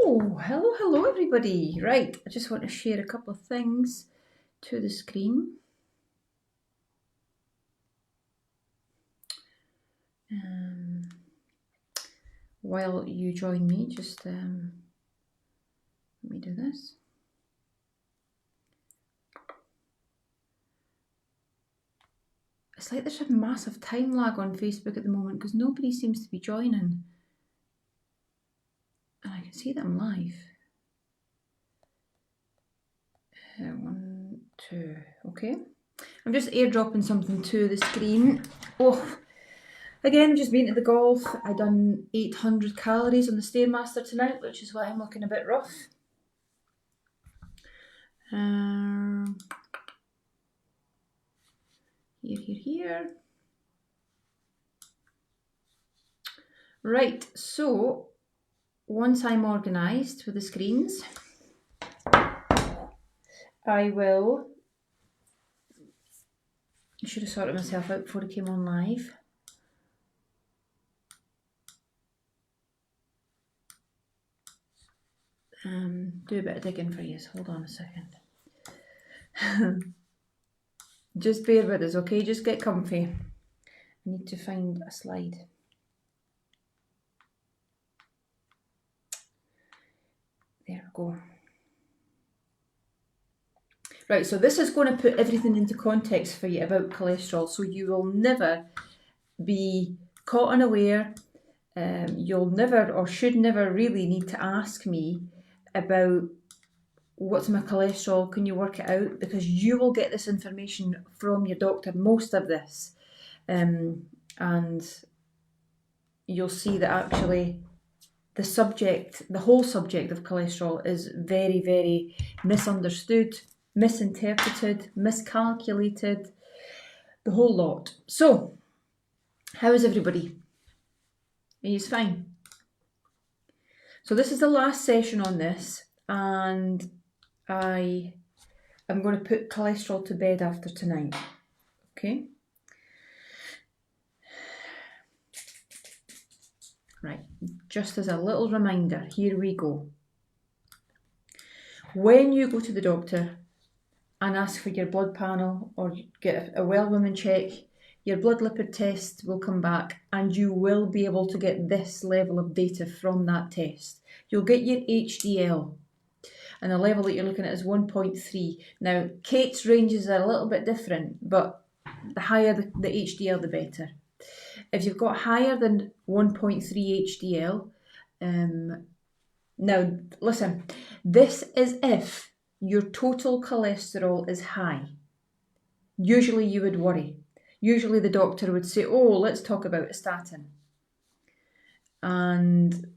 Hello everybody. Right, I just want to share a couple of things to the screen. While you join me, just let me do this. It's like there's a massive time lag on Facebook at the moment because nobody seems to be joining. And I can see that I'm live. 1, 2, okay. I'm just airdropping something to the screen. Oh, again, just been to the golf. I done 800 calories on the Stairmaster tonight, which is why I'm looking a bit rough. Here. Right, so once I'm organised with the screens, I should have sorted myself out before I came on live. Do a bit of digging for you, hold on a second. Just bear with us, okay? Just get comfy. I need to find a slide. There we go. Right, so this is going to put everything into context for you about cholesterol, so you will never be caught unaware. You'll never or should never really need to ask me about what's my cholesterol, can you work it out, because you will get this information from your doctor, most of this, and you'll see that actually the whole subject of cholesterol is very, very misunderstood, misinterpreted, miscalculated, the whole lot. So, how is everybody? Are you fine? So this is the last session on this, and I am going to put cholesterol to bed after tonight, okay? Right, just as a little reminder, here we go. When you go to the doctor and ask for your blood panel or get a well woman check, your blood lipid test will come back and you will be able to get this level of data from that test. You'll get your HDL, and the level that you're looking at is 1.3. Now, Kate's ranges are a little bit different, but the higher the HDL, the better. If you've got higher than 1.3 HDL, now listen, this is if your total cholesterol is high. Usually you would worry. Usually the doctor would say, oh, let's talk about a statin. And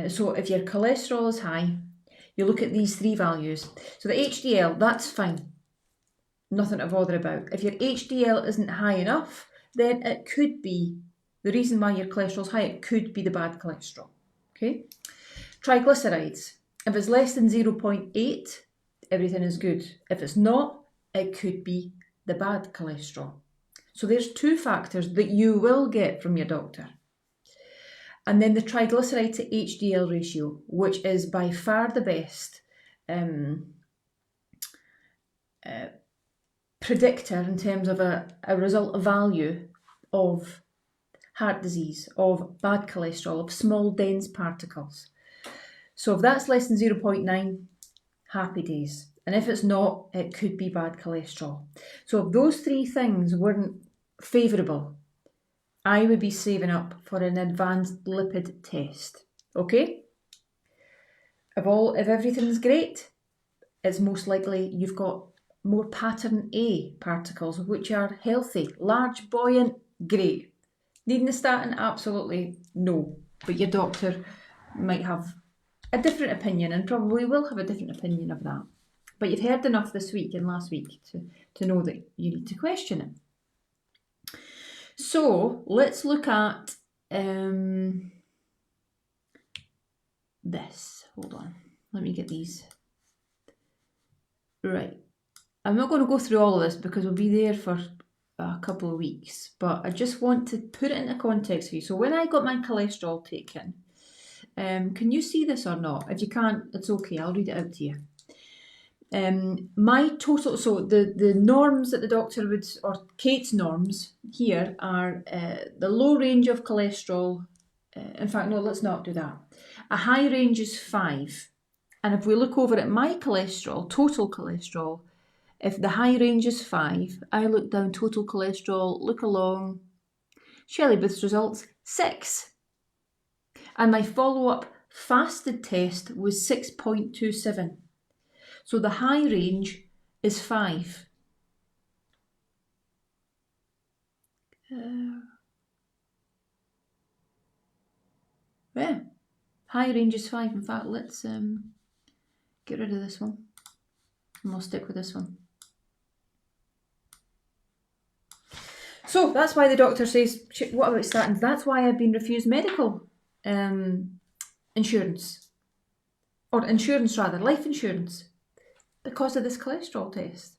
so if your cholesterol is high, you look at these three values. So the HDL, that's fine. Nothing to bother about. If your HDL isn't high enough, then it could be, the reason why your cholesterol is high, it could be the bad cholesterol. Okay? Triglycerides. If it's less than 0.8, everything is good. If it's not, it could be the bad cholesterol. So there's two factors that you will get from your doctor. And then the triglyceride to HDL ratio, which is by far the best predictor in terms of a result value of heart disease, of bad cholesterol, of small dense particles. So if that's less than 0.9, happy days. And if it's not, it could be bad cholesterol. So if those three things weren't favourable, I would be saving up for an advanced lipid test. Okay? If everything's great, it's most likely you've got more pattern A particles, which are healthy, large, buoyant, great. Needing a statin? Absolutely no. But your doctor might have a different opinion and probably will have a different opinion of that. But you've heard enough this week and last week to know that you need to question it. So let's look at this. Hold on. Let me get these. Right. I'm not going to go through all of this because we'll be there for a couple of weeks, but I just want to put it into context for you. So when I got my cholesterol taken, Can you see this or not? If you can't, it's okay, I'll read it out to you. My total, so the norms that the doctor would, or Kate's norms here are the low range of cholesterol. In fact, no, let's not do that. A high range is 5. And if we look over at my cholesterol, total cholesterol, if the high range is 5, I look down total cholesterol, look along, Shelley Booth's results, 6. And my follow-up fasted test was 6.27. So the high range is 5. Yeah, high range is 5. In fact, let's get rid of this one and we'll stick with this one. So that's why the doctor says, what about statins? That's why I've been refused medical insurance, or insurance rather, life insurance, because of this cholesterol test.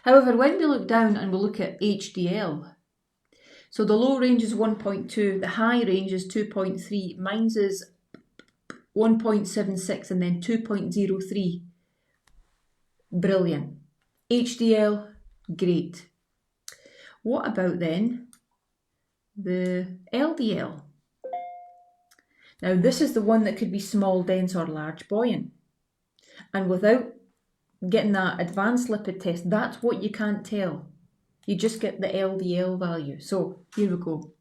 However, when we look down and we look at HDL, so the low range is 1.2, the high range is 2.3, mine's is 1.76 and then 2.03. Brilliant. HDL, great. What about then the LDL? Now this is the one that could be small, dense or large buoyant. And without getting that advanced lipid test, that's what you can't tell. You just get the LDL value. So here we go.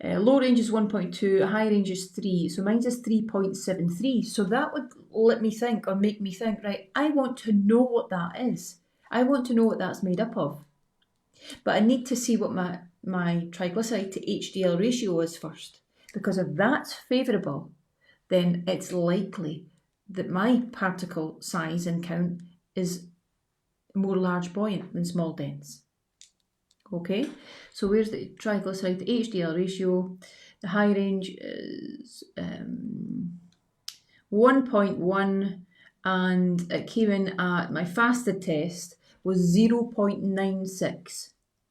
Low range is 1.2, high range is 3. So mine is 3.73. So that would let me think, or make me think, right, I want to know what that is. I want to know what that's made up of. But I need to see what my triglyceride to HDL ratio is first. Because if that's favourable, then it's likely that my particle size and count is more large buoyant than small dense. Okay, so where's the triglyceride to HDL ratio? The high range is 1.1 and it came in at, my fasted test was 0.96.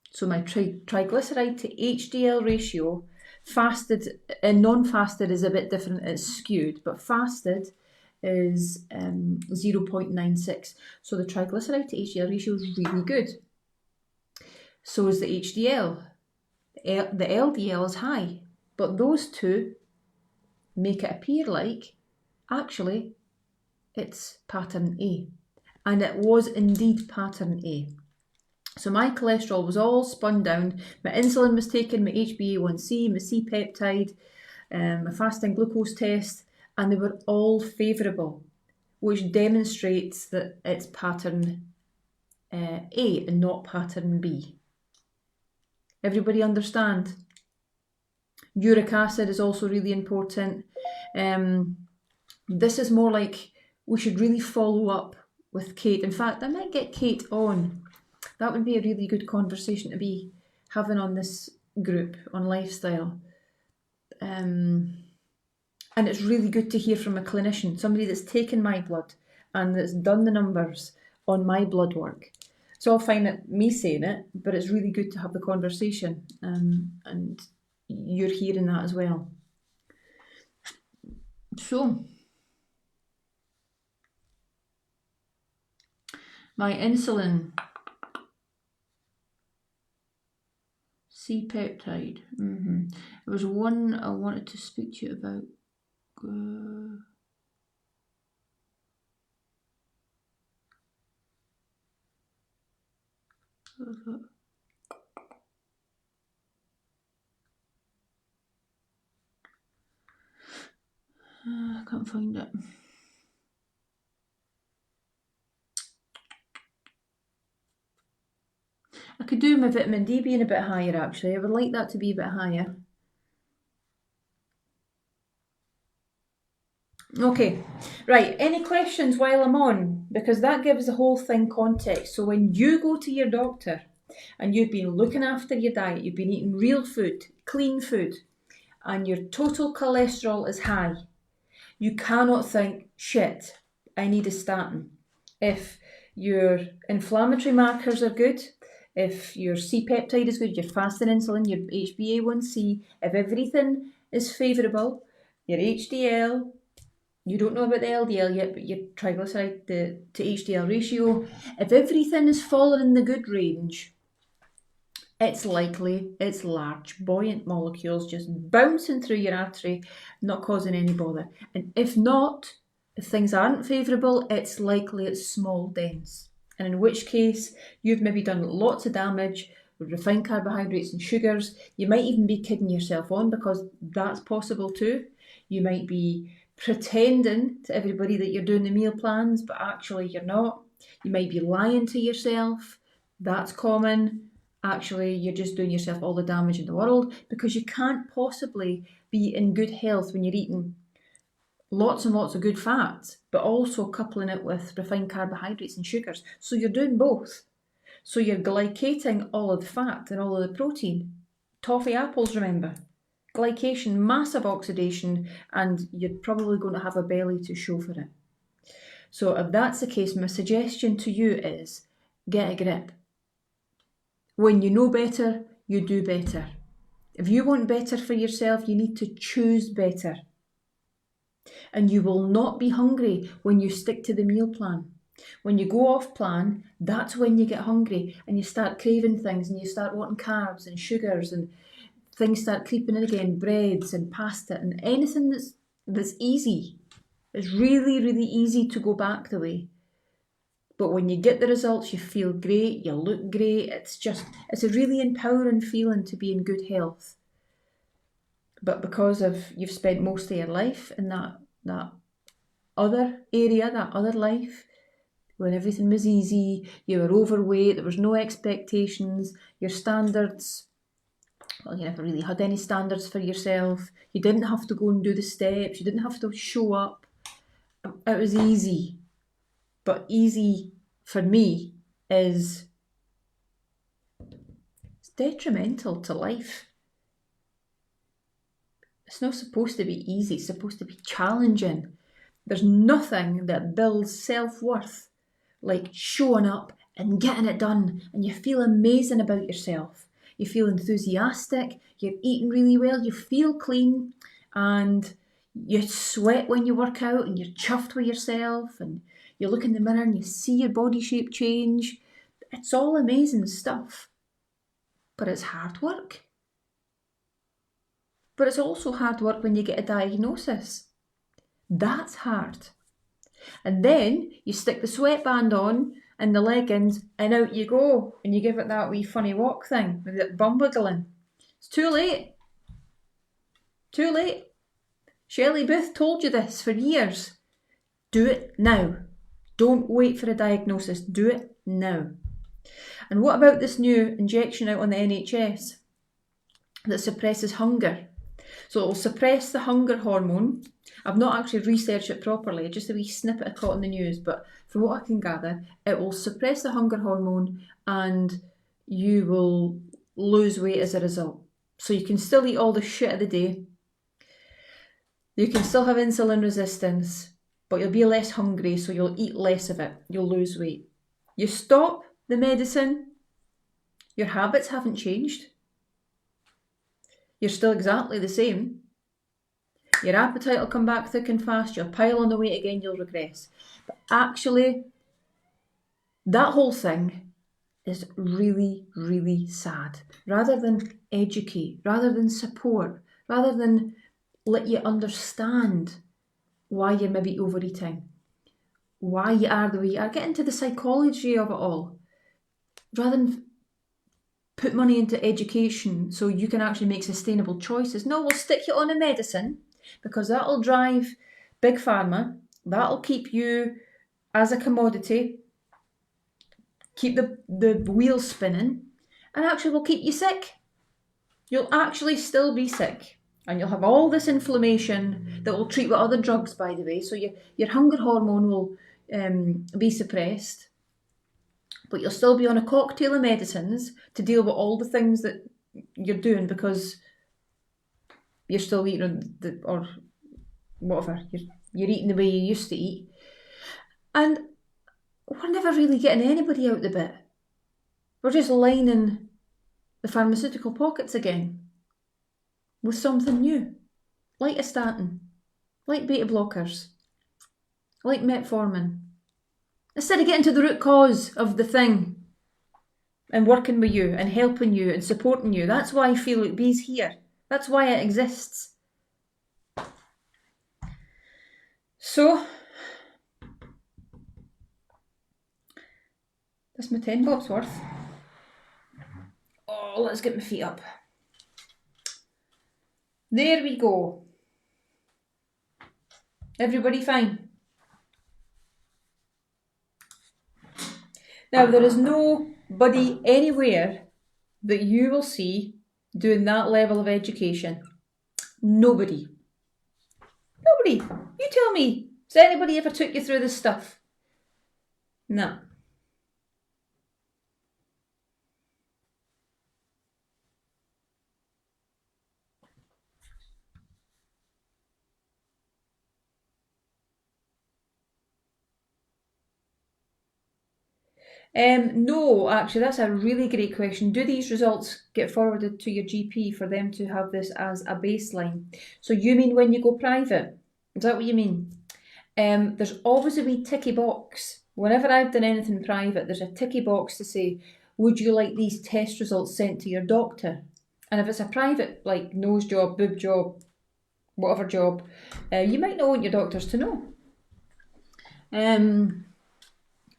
So my triglyceride to HDL ratio, fasted and non-fasted is a bit different, it's skewed, but fasted is 0.96. So the triglyceride to HDL ratio is really good. So is the HDL. The LDL is high, but those two make it appear like actually it's pattern A. And it was indeed pattern A. So my cholesterol was all spun down, my insulin was taken, my HbA1c, my C-peptide, my fasting glucose test, and they were all favourable, which demonstrates that it's pattern A and not pattern B. Everybody understand? Uric acid is also really important. This is more like we should really follow up with Kate. In fact, I might get Kate on. That would be a really good conversation to be having on this group on lifestyle. And it's really good to hear from a clinician, somebody that's taken my blood and that's done the numbers on my blood work. So I'll find it me saying it, but it's really good to have the conversation, and you're hearing that as well. So, my insulin, C-peptide, There was one I wanted to speak to you about. I can't find it. I could do my vitamin D being a bit higher actually. I would like that to be a bit higher. Okay, right, any questions while I'm on? Because that gives the whole thing context. So when you go to your doctor and you've been looking after your diet, you've been eating real food, clean food, and your total cholesterol is high, you cannot think, shit, I need a statin. If your inflammatory markers are good, if your C-peptide is good, your fasting insulin, your HbA1c, if everything is favourable, your HDL, you don't know about the LDL yet, but your triglyceride to HDL ratio, if everything is falling in the good range, it's likely it's large, buoyant molecules just bouncing through your artery, not causing any bother. And if not, if things aren't favourable, it's likely it's small, dense. And in which case, you've maybe done lots of damage with refined carbohydrates and sugars. You might even be kidding yourself on, because that's possible too. You might be pretending to everybody that you're doing the meal plans, but actually you're not. You might be lying to yourself. That's common. Actually, you're just doing yourself all the damage in the world, because you can't possibly be in good health when you're eating lots and lots of good fats, but also coupling it with refined carbohydrates and sugars. So you're doing both. So you're glycating all of the fat and all of the protein. Toffee apples, remember. Glycation, massive oxidation, and you're probably going to have a belly to show for it. So if that's the case, my suggestion to you is get a grip. When you know better, you do better. If you want better for yourself, you need to choose better. And you will not be hungry when you stick to the meal plan. When you go off plan, that's when you get hungry and you start craving things and you start wanting carbs and sugars, and things start creeping in again, breads and pasta and anything that's easy. It's really, really easy to go back the way. But when you get the results, you feel great, you look great. It's a really empowering feeling to be in good health. But because you've spent most of your life in that other area, that other life, when everything was easy, you were overweight, there was no expectations, your standards, well, you never really had any standards for yourself. You didn't have to go and do the steps, you didn't have to show up. It was easy. But easy for me it's detrimental to life. It's not supposed to be easy, it's supposed to be challenging. There's nothing that builds self-worth like showing up and getting it done, and you feel amazing about yourself. You feel enthusiastic, you're eating really well, you feel clean, and you sweat when you work out, and you're chuffed with yourself, and you look in the mirror and you see your body shape change. It's all amazing stuff. But it's hard work. But it's also hard work when you get a diagnosis. That's hard. And then you stick the sweatband on and the leggings and out you go, and you give it that wee funny walk thing with that bum wiggling. It's too late. Too late. Shelley Booth told you this for years. Do it now. Don't wait for a diagnosis. Do it now. And what about this new injection out on the NHS that suppresses hunger? So it will suppress the hunger hormone. I've not actually researched it properly, just a wee snippet I caught in the news, but from what I can gather, it will suppress the hunger hormone and you will lose weight as a result. So you can still eat all the shit of the day. You can still have insulin resistance, but you'll be less hungry, so you'll eat less of it. You'll lose weight. You stop the medicine, your habits haven't changed. You're still exactly the same. Your appetite will come back thick and fast, you'll pile on the weight again, you'll regress. But actually, that whole thing is really, really sad. Rather than educate, rather than support, rather than let you understand why you're maybe overeating, why you are the way you are, get into the psychology of it all, rather than put money into education so you can actually make sustainable choices. No, we'll stick you on a medicine because that'll drive big pharma, that'll keep you as a commodity, keep the wheels spinning, and actually will keep you sick. You'll actually still be sick. And you'll have all this inflammation that will treat with other drugs, by the way. So your hunger hormone will be suppressed, but you'll still be on a cocktail of medicines to deal with all the things that you're doing because you're still eating or whatever. You're eating the way you used to eat. And we're never really getting anybody out the bit. We're just lining the pharmaceutical pockets again with something new, like a statin. like beta blockers, like metformin. Instead of getting to the root cause of the thing and working with you and helping you and supporting you. That's why Feel Look Be's here. That's why it exists. So, that's my 10 bobs worth. Oh, let's get my feet up. There we go. Everybody fine? Now, there is nobody anywhere that you will see doing that level of education. Nobody. Nobody. You tell me, has anybody ever took you through this stuff? No. No, actually, that's a really great question. Do these results get forwarded to your GP for them to have this as a baseline? So you mean when you go private? Is that what you mean? There's always a wee ticky box. Whenever I've done anything private, there's a ticky box to say, would you like these test results sent to your doctor? And if it's a private, like nose job, boob job, whatever job, you might not want your doctors to know.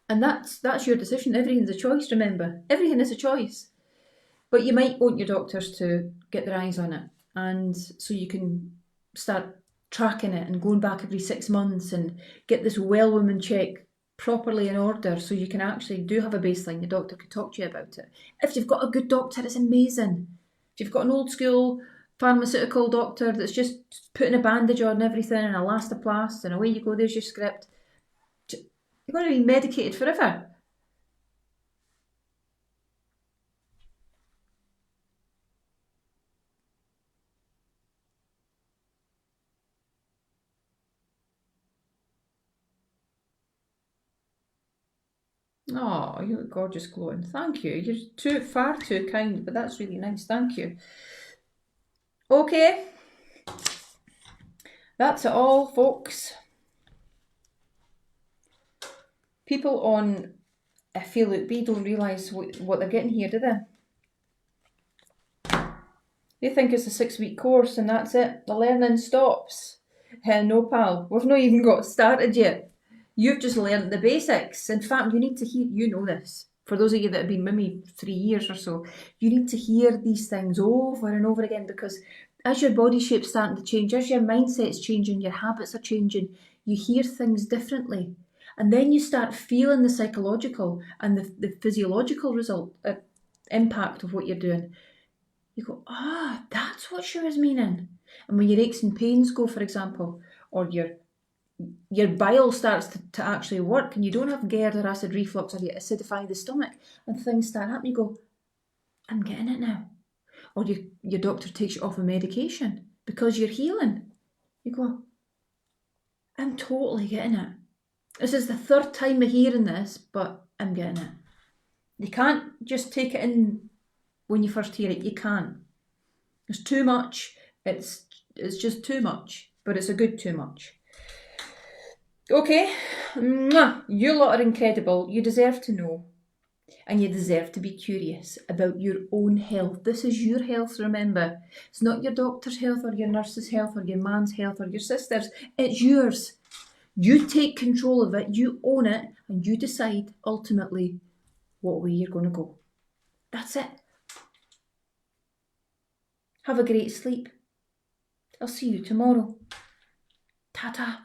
And that's your decision. Everything's a choice, remember. Everything is a choice. But you might want your doctors to get their eyes on it. And so you can start tracking it and going back every 6 months and get this well woman check properly in order so you can actually do have a baseline. Your doctor could talk to you about it. If you've got a good doctor, it's amazing. If you've got an old school pharmaceutical doctor that's just putting a bandage on everything and a elastoplast and away you go, there's your script. You're going to be medicated forever. Oh, you look gorgeous glowing. Thank you. You're far too kind, but that's really nice. Thank you. Okay. That's it all, folks. People on Feel Look B don't realise what they're getting here, do they? They think it's a 6-week course and that's it. The learning stops. No, pal. We've not even got started yet. You've just learnt the basics. In fact, you need to hear, you know this. For those of you that have been with me 3 years or so, you need to hear these things over and over again because as your body shape's starting to change, as your mindset's changing, your habits are changing, you hear things differently. And then you start feeling the psychological and the physiological impact of what you're doing. You go, that's what she was meaning. And when your aches and pains go, for example, or your bile starts to actually work and you don't have GERD or acid reflux or you acidify the stomach and things start happening, you go, I'm getting it now. Or your doctor takes you off a medication because you're healing. You go, I'm totally getting it. This is the 3rd time of hearing this, but I'm getting it. You can't just take it in when you first hear it. You can't. It's too much. It's just too much, but it's a good too much. Okay, you lot are incredible. You deserve to know. And you deserve to be curious about your own health. This is your health, remember. It's not your doctor's health or your nurse's health or your man's health or your sister's. It's yours. You take control of it, you own it, and you decide ultimately what way you're going to go. That's it. Have a great sleep. I'll see you tomorrow. Ta-ta.